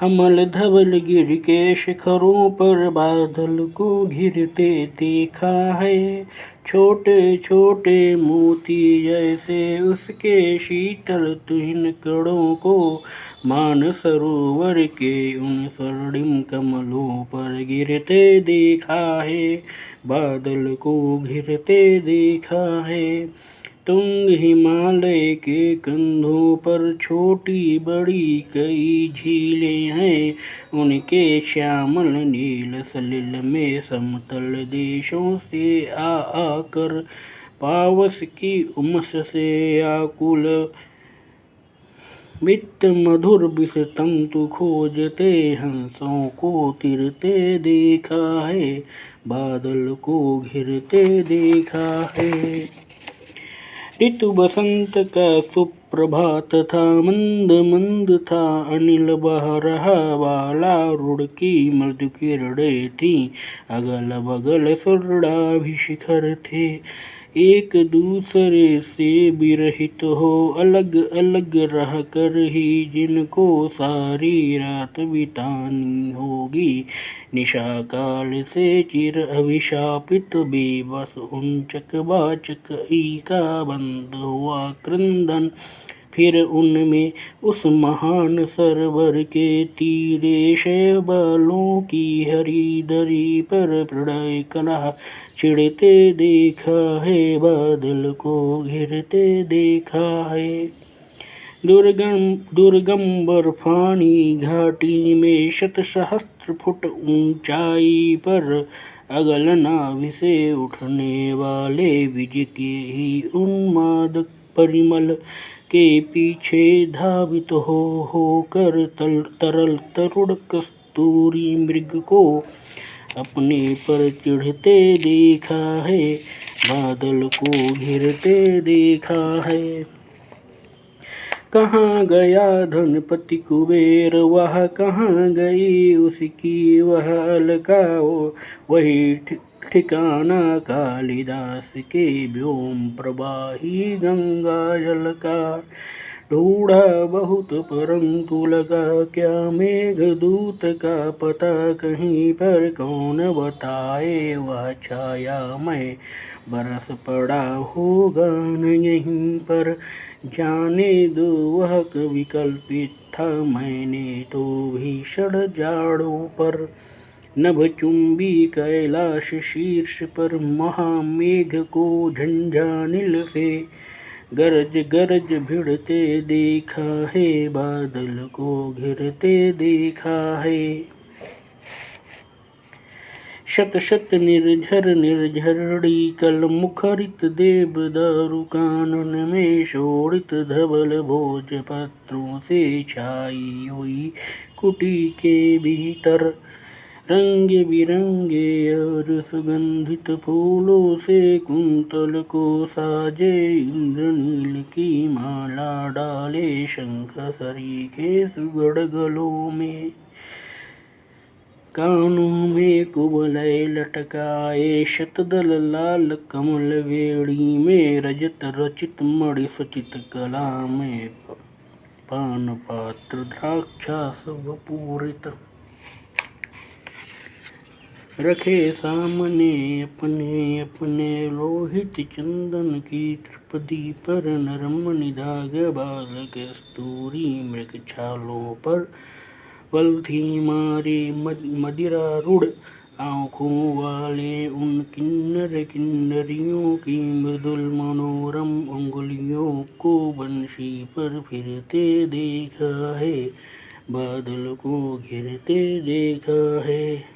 अमल धवल गिर के शिखरों पर बादल को घिरते देखा है। छोटे छोटे मोती जैसे उसके शीतल तुहिन कणों को मान सरोवर के उन स्वर्णिम कमलों पर गिरते देखा है। बादल को घिरते देखा है। तुंग हिमालय के कंधों पर छोटी बड़ी कई झीलें हैं। उनके श्यामल नील सलिल में समतल देशों से आकर पावस की उमस से आकुल मित्त मधुर विष तंतु खोजते हंसों को तिरते देखा है। बादल को घिरते देखा है। ऋतु बसंत का सुप्रभात था। मंद मंद था अनिल बह रहा वाला रुड़ की मृदु किरणें थी। अगल बगल स्वर्णाभि शिखर थे। एक दूसरे से विरहित हो अलग अलग रह कर ही जिनको सारी रात बितानी होगी। निशा काल से चिर अभिशापित बेबस उन चकवाचक का बंद हुआ क्रंदन। फिर उनमें उस महान सरोवर के तीरे शैवालों की हरी दरी पर प्रणय कलह छिड़ते देखा है। बादल को घिरते देखा है। दुर्गम बर्फानी घाटी में शत सहस्त्र फुट ऊंचाई पर अगल नाभि से उठने वाले विज के ही उन्माद परिमल के पीछे धावित होकर तरल तरुण कस्तूरी मृग को अपने पर चिढ़ते देखा है। बादल को घिरते देखा है। कहाँ गया धनपति कुबेर वह कहाँ गई उसकी वह अलका वही ठिकाना कालिदास के व्योम प्रवाही गंगा जल का। ढूंढा बहुत परंतु लगा क्या मेघदूत का पता कहीं पर कौन बताए वह छाया में बरस पड़ा होगा न यहीं पर। जाने दो वह विकल्पित था मैंने तो भीषण जाड़ों पर। नभचुंबी कैलाश शीर्ष पर महामेघ को झंझानिल से गरज गरज भिड़ते देखा है। बादल को घिरते देखा है। शत शत निर्झर निर्झरणी कल मुखरित देवदारु कानन में शोणित धवल भोजपत्रों से छाई हुई कुटी के भीतर रंग बिरंगे और सुगंधित फूलों से कुंतल को साजे इंद्रनील की माला डाले शंख सरीखे सुगढ़ गलों में। कानों में कुबलय लटकाए शतदल लाल कमल वेणी में रजत रचित मणि सचित कला में पान पात्र द्राक्षा सब पूरित रखे सामने अपने अपने लोहित चंदन की त्रिपदी पर। नरम निधाग बाल कस्तूरी मृग छालों पर बल्थी मारे मदिरारूढ़ आँखों वाले उन किन्नर किन्नरियों की मृदुल मनोरम उंगलियों को बंशी पर फिरते देखा है। बादल को घिरते देखा है।